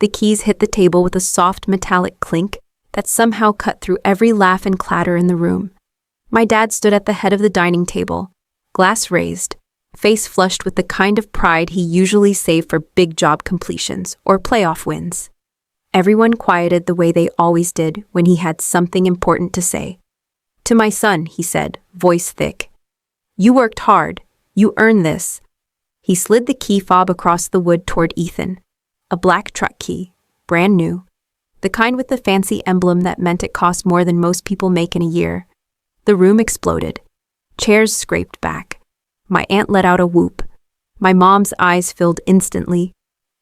The keys hit the table with a soft metallic clink that somehow cut through every laugh and clatter in the room. My dad stood at the head of the dining table, glass raised, face flushed with the kind of pride he usually saved for big job completions or playoff wins. Everyone quieted the way they always did when he had something important to say. "To my son," he said, voice thick. "You worked hard. You earned this." He slid the key fob across the wood toward Ethan. A black truck key, brand new. The kind with the fancy emblem that meant it cost more than most people make in a year. The room exploded. Chairs scraped back. My aunt let out a whoop. My mom's eyes filled instantly.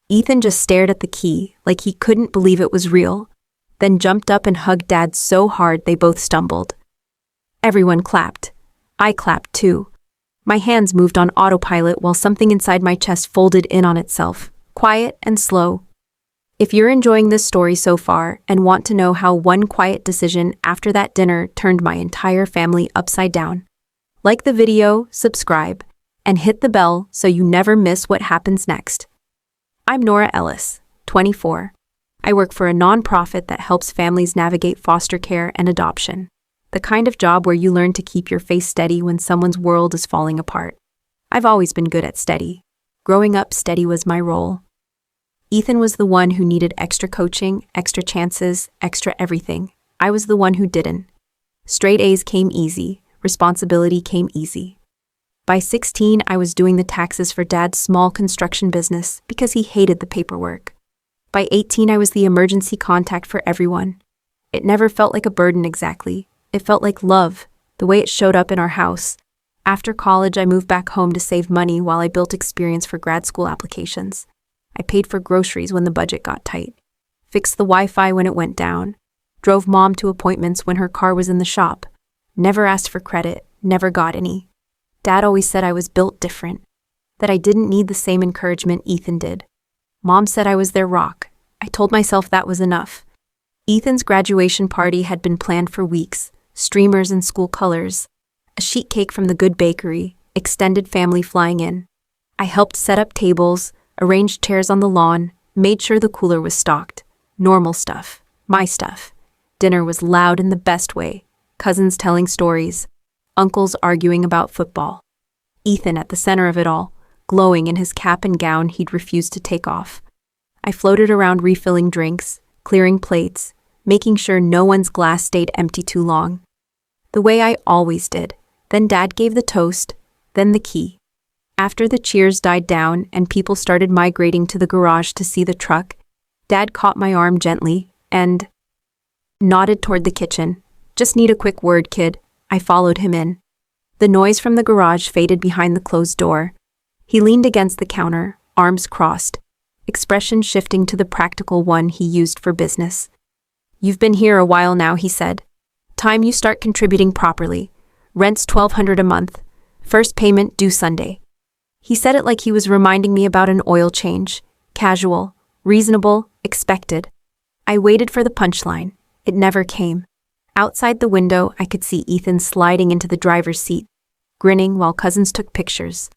Ethan just stared at the key like he couldn't believe it was real, then jumped up and hugged Dad so hard they both stumbled. Everyone clapped. I clapped too. My hands moved on autopilot while something inside my chest folded in on itself, quiet and slow. If you're enjoying this story so far and want to know how one quiet decision after that dinner turned my entire family upside down, like the video, subscribe, and hit the bell so you never miss what happens next. I'm Nora Ellis, 24. I work for a nonprofit that helps families navigate foster care and adoption, the kind of job where you learn to keep your face steady when someone's world is falling apart. I've always been good at steady. Growing up, steady was my role. Ethan was the one who needed extra coaching, extra chances, extra everything. I was the one who didn't. Straight A's came easy. Responsibility came easy. By 16, I was doing the taxes for Dad's small construction business because he hated the paperwork. By 18, I was the emergency contact for everyone. It never felt like a burden exactly. It felt like love, the way it showed up in our house. After college, I moved back home to save money while I built experience for grad school applications. I paid for groceries when the budget got tight, fixed the Wi-Fi when it went down, drove Mom to appointments when her car was in the shop, never asked for credit, never got any. Dad always said I was built different, that I didn't need the same encouragement Ethan did. Mom said I was their rock. I told myself that was enough. Ethan's graduation party had been planned for weeks, streamers and school colors, a sheet cake from the good bakery, extended family flying in. I helped set up tables, arranged chairs on the lawn, made sure the cooler was stocked. Normal stuff. My stuff. Dinner was loud in the best way. Cousins telling stories. Uncles arguing about football. Ethan at the center of it all, glowing in his cap and gown he'd refused to take off. I floated around refilling drinks, clearing plates, making sure no one's glass stayed empty too long. The way I always did. Then Dad gave the toast, then the key. After the cheers died down and people started migrating to the garage to see the truck, Dad caught my arm gently and nodded toward the kitchen. "Just need a quick word, kid." I followed him in. The noise from the garage faded behind the closed door. He leaned against the counter, arms crossed, expression shifting to the practical one he used for business. "You've been here a while now," he said. "Time you start contributing properly. Rent's $1,200 a month. First payment due Sunday." He said it like he was reminding me about an oil change. Casual, reasonable, expected. I waited for the punchline. It never came. Outside the window, I could see Ethan sliding into the driver's seat, grinning while cousins took pictures.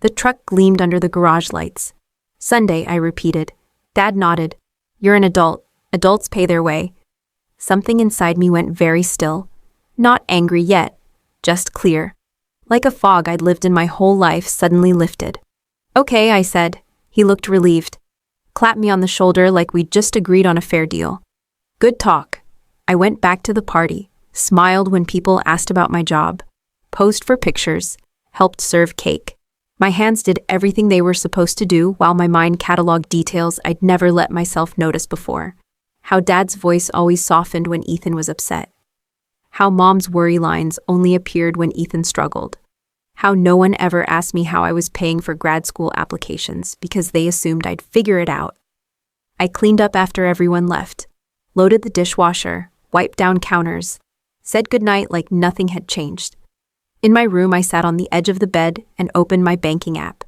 The truck gleamed under the garage lights. "Sunday," I repeated. Dad nodded. "You're an adult. Adults pay their way." Something inside me went very still. Not angry yet, just clear. Like a fog I'd lived in my whole life suddenly lifted. "Okay," I said. He looked relieved. Clapped me on the shoulder like we'd just agreed on a fair deal. "Good talk." I went back to the party, smiled when people asked about my job, posed for pictures, helped serve cake. My hands did everything they were supposed to do while my mind cataloged details I'd never let myself notice before. How Dad's voice always softened when Ethan was upset. How Mom's worry lines only appeared when Ethan struggled. How no one ever asked me how I was paying for grad school applications because they assumed I'd figure it out. I cleaned up after everyone left, loaded the dishwasher, wiped down counters, said goodnight like nothing had changed. In my room, I sat on the edge of the bed and opened my banking app.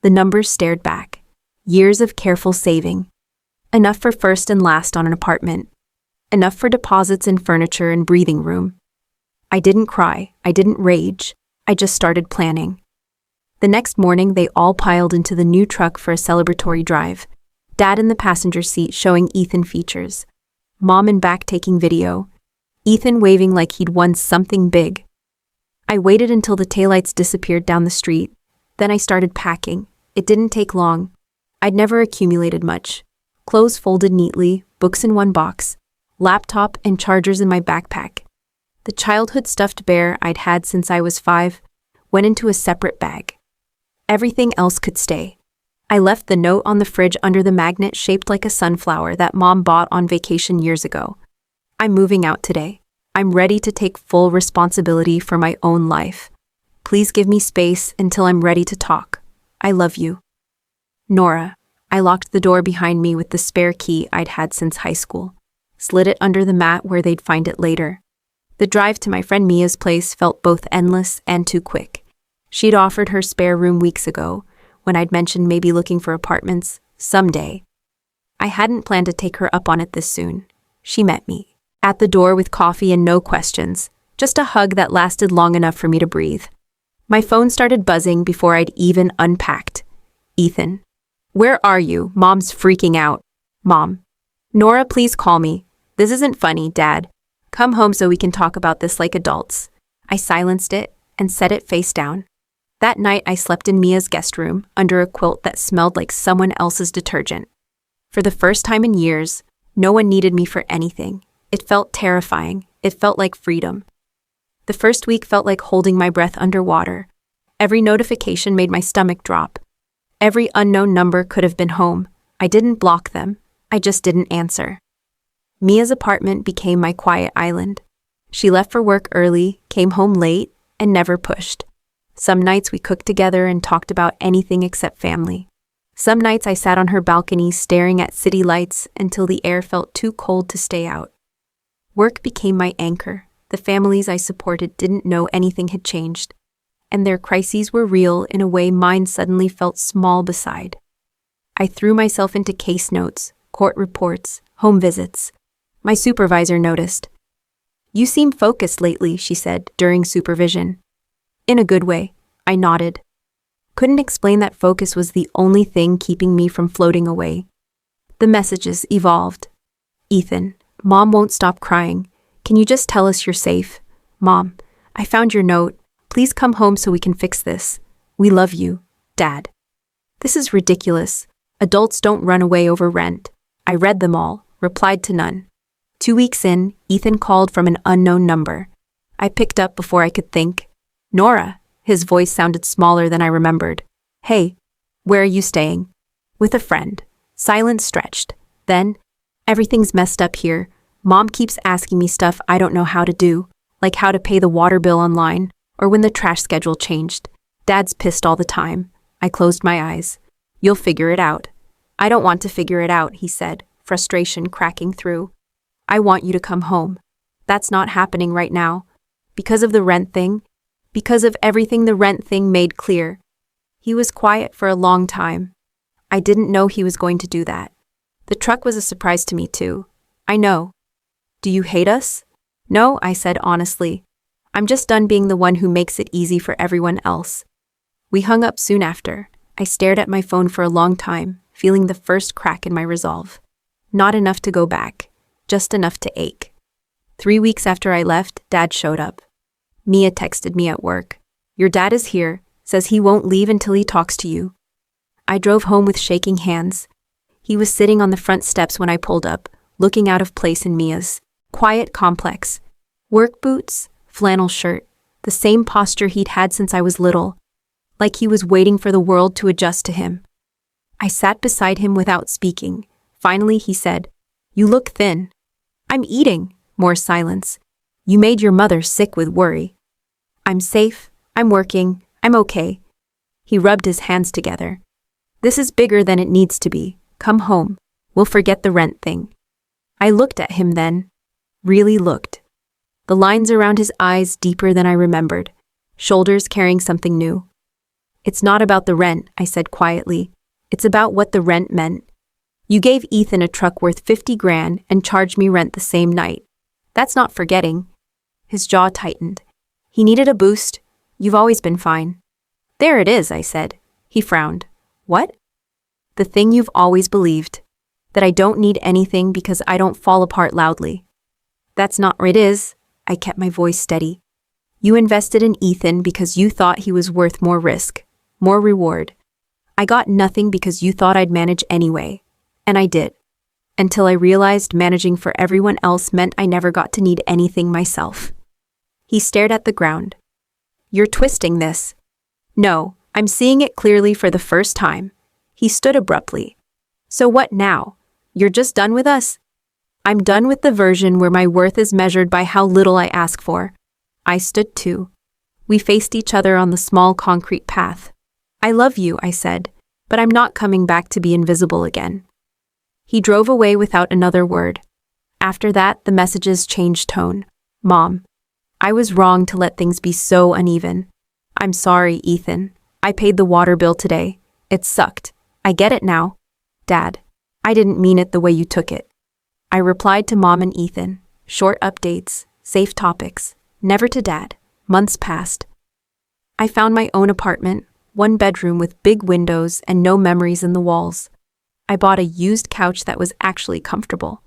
The numbers stared back. Years of careful saving. Enough for first and last on an apartment. Enough for deposits in furniture and breathing room. I didn't cry. I didn't rage. I just started planning. The next morning, they all piled into the new truck for a celebratory drive. Dad in the passenger seat showing Ethan features. Mom in back taking video. Ethan waving like he'd won something big. I waited until the taillights disappeared down the street. Then I started packing. It didn't take long. I'd never accumulated much. Clothes folded neatly, books in one box, laptop and chargers in my backpack. The childhood stuffed bear I'd had since I was 5 went into a separate bag. Everything else could stay. I left the note on the fridge under the magnet shaped like a sunflower that Mom bought on vacation years ago. I'm moving out today. I'm ready to take full responsibility for my own life. Please give me space until I'm ready to talk. I love you. Nora. I locked the door behind me with the spare key I'd had since high school. Slid it under the mat where they'd find it later. The drive to my friend Mia's place felt both endless and too quick. She'd offered her spare room weeks ago, when I'd mentioned maybe looking for apartments someday. I hadn't planned to take her up on it this soon. She met me at the door with coffee and no questions, just a hug that lasted long enough for me to breathe. My phone started buzzing before I'd even unpacked. Ethan. Where are you? Mom's freaking out. Mom. Nora, please call me. This isn't funny, Dad. Come home so we can talk about this like adults. I silenced it and set it face down. That night I slept in Mia's guest room under a quilt that smelled like someone else's detergent. For the first time in years, no one needed me for anything. It felt terrifying. It felt like freedom. The first week felt like holding my breath underwater. Every notification made my stomach drop. Every unknown number could have been home. I didn't block them. I just didn't answer. Mia's apartment became my quiet island. She left for work early, came home late, and never pushed. Some nights we cooked together and talked about anything except family. Some nights I sat on her balcony staring at city lights until the air felt too cold to stay out. Work became my anchor. The families I supported didn't know anything had changed, and their crises were real in a way mine suddenly felt small beside. I threw myself into case notes, court reports, home visits. My supervisor noticed. You seem focused lately, she said during supervision. In a good way, I nodded. Couldn't explain that focus was the only thing keeping me from floating away. The messages evolved. Ethan, Mom won't stop crying. Can you just tell us you're safe? Mom, I found your note. Please come home so we can fix this. We love you, Dad. This is ridiculous. Adults don't run away over rent. I read them all, replied to none. 2 weeks in, Ethan called from an unknown number. I picked up before I could think. Nora. His voice sounded smaller than I remembered. Hey, where are you staying? With a friend. Silence stretched. Then, everything's messed up here. Mom keeps asking me stuff I don't know how to do, like how to pay the water bill online, or when the trash schedule changed. Dad's pissed all the time. I closed my eyes. You'll figure it out. I don't want to figure it out, he said, frustration cracking through. I want you to come home. That's not happening right now. Because of the rent thing. Because of everything the rent thing made clear. He was quiet for a long time. I didn't know he was going to do that. The truck was a surprise to me too. I know. Do you hate us? No, I said honestly. I'm just done being the one who makes it easy for everyone else. We hung up soon after. I stared at my phone for a long time, feeling the first crack in my resolve. Not enough to go back. Just enough to ache. 3 weeks after I left, Dad showed up. Mia texted me at work. Your dad is here, says he won't leave until he talks to you. I drove home with shaking hands. He was sitting on the front steps when I pulled up, looking out of place in Mia's quiet complex. Work boots, flannel shirt, the same posture he'd had since I was little, like he was waiting for the world to adjust to him. I sat beside him without speaking. Finally, he said, You look thin. I'm eating. More silence. You made your mother sick with worry. I'm safe. I'm working. I'm okay. He rubbed his hands together. This is bigger than it needs to be. Come home. We'll forget the rent thing. I looked at him then. Really looked. The lines around his eyes deeper than I remembered. Shoulders carrying something new. It's not about the rent, I said quietly. It's about what the rent meant. You gave Ethan a truck worth 50 grand and charged me rent the same night. That's not forgetting. His jaw tightened. He needed a boost. You've always been fine. There it is, I said. He frowned. What? The thing you've always believed. that I don't need anything because I don't fall apart loudly. That's not what it is. I kept my voice steady. You invested in Ethan because you thought he was worth more risk, more reward. I got nothing because you thought I'd manage anyway. And I did. Until I realized managing for everyone else meant I never got to need anything myself. He stared at the ground. You're twisting this. No, I'm seeing it clearly for the first time. He stood abruptly. So what now? You're just done with us? I'm done with the version where my worth is measured by how little I ask for. I stood too. We faced each other on the small concrete path. I love you, I said, but I'm not coming back to be invisible again. He drove away without another word. After that, the messages changed tone. Mom, I was wrong to let things be so uneven. I'm sorry, Ethan. I paid the water bill today. It sucked. I get it now. Dad, I didn't mean it the way you took it. I replied to Mom and Ethan. Short updates, safe topics. Never to Dad. Months passed. I found my own apartment, one bedroom with big windows and no memories in the walls. I bought a used couch that was actually comfortable.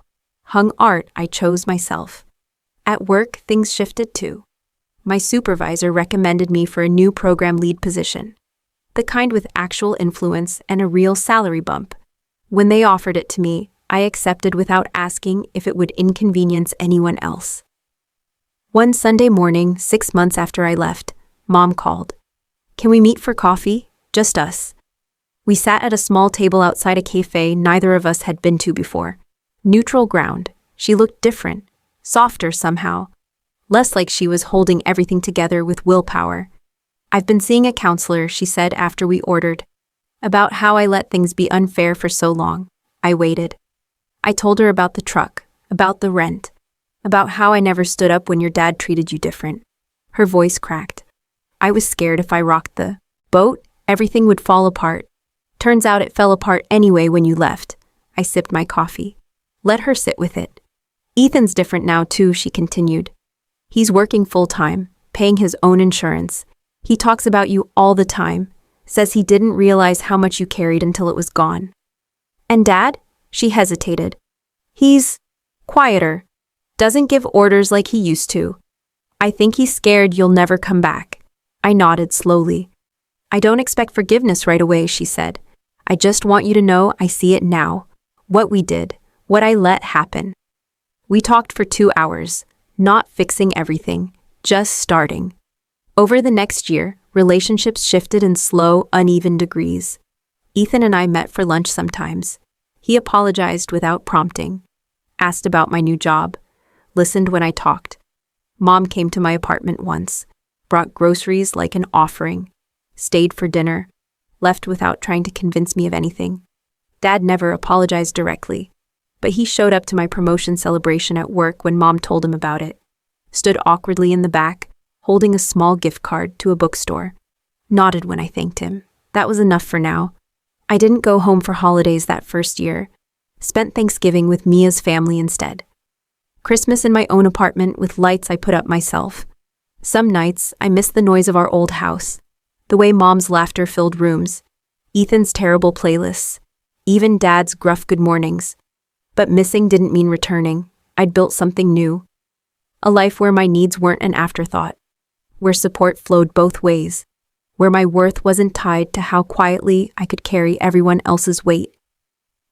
Hung art I chose myself. At work, things shifted too. My supervisor recommended me for a new program lead position, the kind with actual influence and a real salary bump. When they offered it to me, I accepted without asking if it would inconvenience anyone else. One Sunday morning, 6 months after I left, Mom called. Can we meet for coffee? Just us. We sat at a small table outside a cafe neither of us had been to before. Neutral ground. She looked different, softer somehow, less like she was holding everything together with willpower. I've been seeing a counselor, she said after we ordered, about how I let things be unfair for so long. I waited. I told her about the truck, about the rent, about how I never stood up when your dad treated you different. Her voice cracked. I was scared if I rocked the boat, everything would fall apart. Turns out it fell apart anyway when you left. I sipped my coffee. Let her sit with it. Ethan's different now too, she continued. He's working full-time, paying his own insurance. He talks about you all the time, says he didn't realize how much you carried until it was gone. And Dad? She hesitated. He's quieter. Doesn't give orders like he used to. I think he's scared you'll never come back. I nodded slowly. I don't expect forgiveness right away, she said. I just want you to know I see it now. What we did, what I let happen. We talked for 2 hours, not fixing everything, just starting. Over the next year, relationships shifted in slow, uneven degrees. Ethan and I met for lunch sometimes. He apologized without prompting, asked about my new job, listened when I talked. Mom came to my apartment once, brought groceries like an offering, stayed for dinner, left without trying to convince me of anything. Dad never apologized directly, but he showed up to my promotion celebration at work when Mom told him about it, stood awkwardly in the back, holding a small gift card to a bookstore, nodded when I thanked him. That was enough for now. I didn't go home for holidays that first year, spent Thanksgiving with Mia's family instead. Christmas in my own apartment with lights I put up myself. Some nights, I missed the noise of our old house, the way Mom's laughter filled rooms, Ethan's terrible playlists, even Dad's gruff good mornings. But missing didn't mean returning. I'd built something new. A life where my needs weren't an afterthought, where support flowed both ways, where my worth wasn't tied to how quietly I could carry everyone else's weight.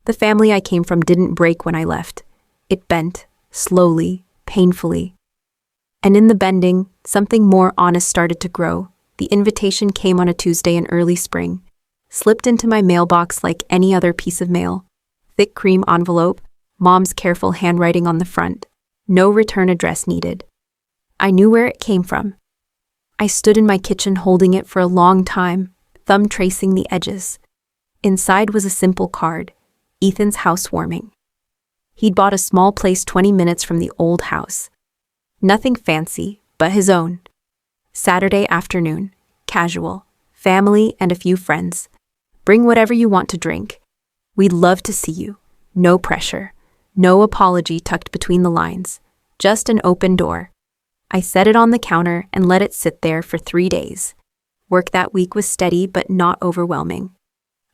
The family I came from didn't break when I left. It bent, slowly, painfully. And in the bending, something more honest started to grow. The invitation came on a Tuesday in early spring, slipped into my mailbox like any other piece of mail. Thick cream envelope, Mom's careful handwriting on the front. No return address needed. I knew where it came from. I stood in my kitchen holding it for a long time, thumb tracing the edges. Inside was a simple card, Ethan's housewarming. He'd bought a small place 20 minutes from the old house. Nothing fancy, but his own. Saturday afternoon, casual, family and a few friends. Bring whatever you want to drink. We'd love to see you. No pressure. No apology tucked between the lines. Just an open door. I set it on the counter and let it sit there for 3 days. Work that week was steady but not overwhelming.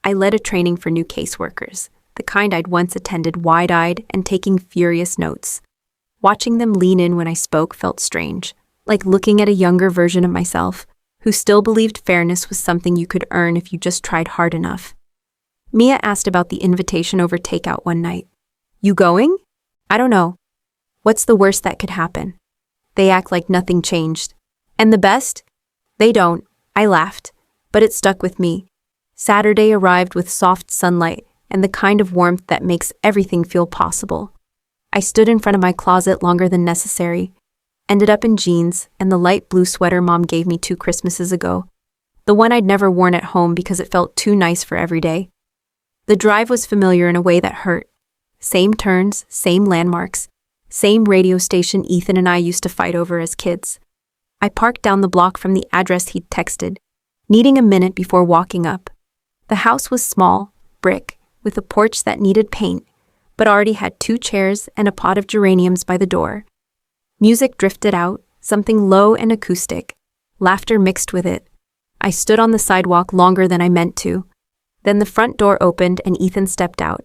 I led a training for new caseworkers, the kind I'd once attended wide-eyed and taking furious notes. Watching them lean in when I spoke felt strange, like looking at a younger version of myself, who still believed fairness was something you could earn if you just tried hard enough. Mia asked about the invitation over takeout one night. You going? I don't know. What's the worst that could happen? They act like nothing changed. And the best? They don't. I laughed, but it stuck with me. Saturday arrived with soft sunlight and the kind of warmth that makes everything feel possible. I stood in front of my closet longer than necessary, ended up in jeans and the light blue sweater Mom gave me 2 Christmases ago, the one I'd never worn at home because it felt too nice for every day. The drive was familiar in a way that hurt. Same turns, same landmarks, same radio station Ethan and I used to fight over as kids. I parked down the block from the address he'd texted, needing a minute before walking up. The house was small, brick, with a porch that needed paint, but already had 2 chairs and a pot of geraniums by the door. Music drifted out, something low and acoustic. Laughter mixed with it. I stood on the sidewalk longer than I meant to. Then the front door opened and Ethan stepped out,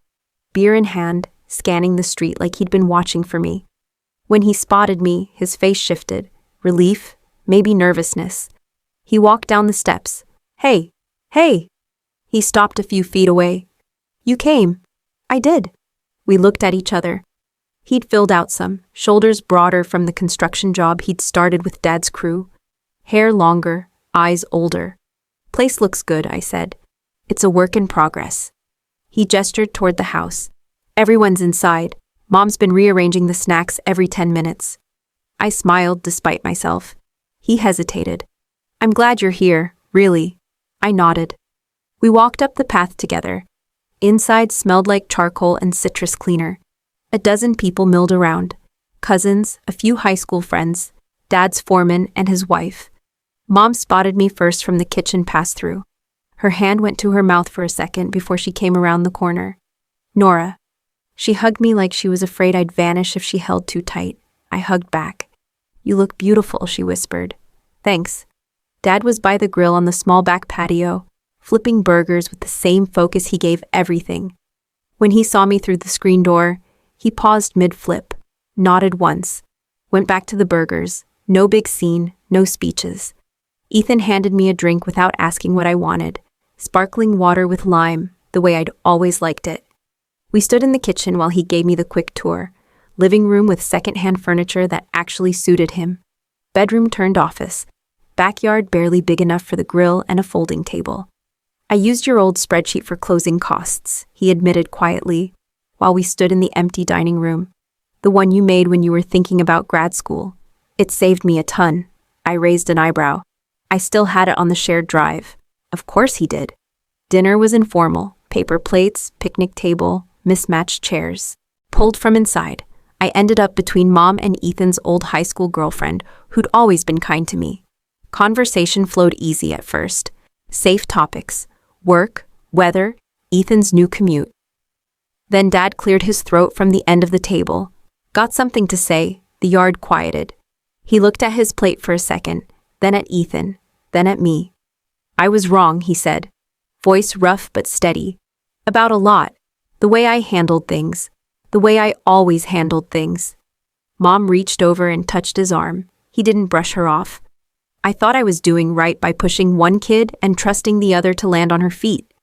beer in hand, scanning the street like he'd been watching for me. When he spotted me, his face shifted. Relief, maybe nervousness. He walked down the steps. Hey! Hey! He stopped a few feet away. You came. I did. We looked at each other. He'd filled out some, shoulders broader from the construction job he'd started with Dad's crew. Hair longer, eyes older. Place looks good, I said. It's a work in progress. He gestured toward the house. Everyone's inside. Mom's been rearranging the snacks every 10 minutes. I smiled despite myself. He hesitated. I'm glad you're here, really. I nodded. We walked up the path together. Inside smelled like charcoal and citrus cleaner. A dozen people milled around. Cousins, a few high school friends, Dad's foreman and his wife. Mom spotted me first from the kitchen pass-through. Her hand went to her mouth for a second before she came around the corner. Nora. She hugged me like she was afraid I'd vanish if she held too tight. I hugged back. You look beautiful, she whispered. Thanks. Dad was by the grill on the small back patio, flipping burgers with the same focus he gave everything. When he saw me through the screen door, he paused mid-flip, nodded once, went back to the burgers. No big scene, no speeches. Ethan handed me a drink without asking what I wanted. Sparkling water with lime, the way I'd always liked it. We stood in the kitchen while he gave me the quick tour. Living room with second-hand furniture that actually suited him. Bedroom turned office. Backyard barely big enough for the grill and a folding table. I used your old spreadsheet for closing costs, he admitted quietly, while we stood in the empty dining room. The one you made when you were thinking about grad school. It saved me a ton. I raised an eyebrow. I still had it on the shared drive. Of course he did. Dinner was informal. Paper plates, picnic table, mismatched chairs. Pulled from inside, I ended up between Mom and Ethan's old high school girlfriend, who'd always been kind to me. Conversation flowed easy at first. Safe topics. Work, weather, Ethan's new commute. Then Dad cleared his throat from the end of the table. Got something to say. The yard quieted. He looked at his plate for a second, then at Ethan, then at me. I was wrong, he said. Voice rough but steady. About a lot. The way I handled things. The way I always handled things. Mom reached over and touched his arm. He didn't brush her off. I thought I was doing right by pushing one kid and trusting the other to land on her feet.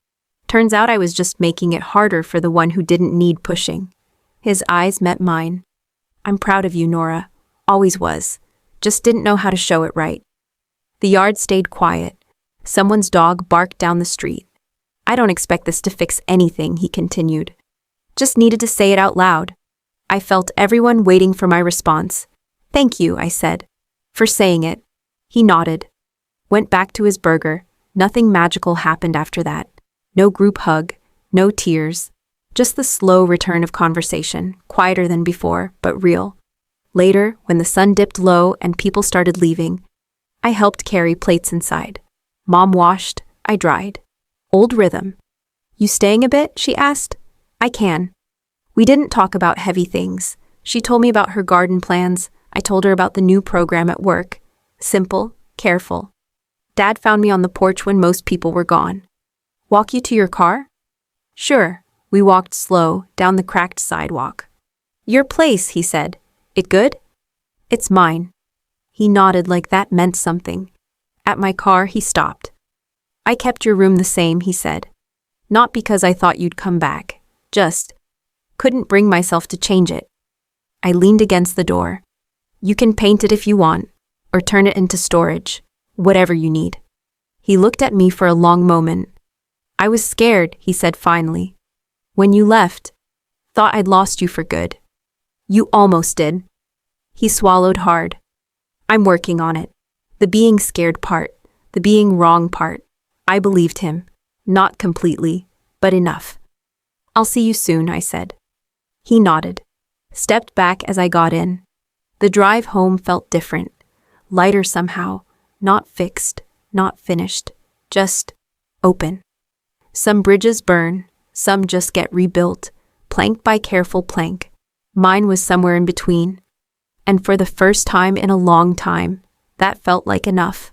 Turns out I was just making it harder for the one who didn't need pushing. His eyes met mine. I'm proud of you, Nora. Always was. Just didn't know how to show it right. The yard stayed quiet. Someone's dog barked down the street. I don't expect this to fix anything, he continued. Just needed to say it out loud. I felt everyone waiting for my response. Thank you, I said. For saying it. He nodded. Went back to his burger. Nothing magical happened after that. No group hug. No tears. Just the slow return of conversation, quieter than before, but real. Later, when the sun dipped low and people started leaving, I helped carry plates inside. Mom washed, I dried. Old rhythm. You staying a bit? She asked. I can. We didn't talk about heavy things. She told me about her garden plans. I told her about the new program at work. Simple, careful. Dad found me on the porch when most people were gone. Walk you to your car? Sure. We walked slow down the cracked sidewalk. Your place, he said. It good? It's mine. He nodded like that meant something. At my car, he stopped. I kept your room the same, he said. Not because I thought you'd come back. Just couldn't bring myself to change it. I leaned against the door. You can paint it if you want, or turn it into storage, whatever you need. He looked at me for a long moment. I was scared, he said finally. When you left, thought I'd lost you for good. You almost did. He swallowed hard. I'm working on it. The being scared part, the being wrong part. I believed him. Not completely, but enough. I'll see you soon, I said. He nodded, stepped back as I got in. The drive home felt different, lighter somehow, not fixed, not finished, just open. Some bridges burn, some just get rebuilt, plank by careful plank. Mine was somewhere in between. And for the first time in a long time, that felt like enough.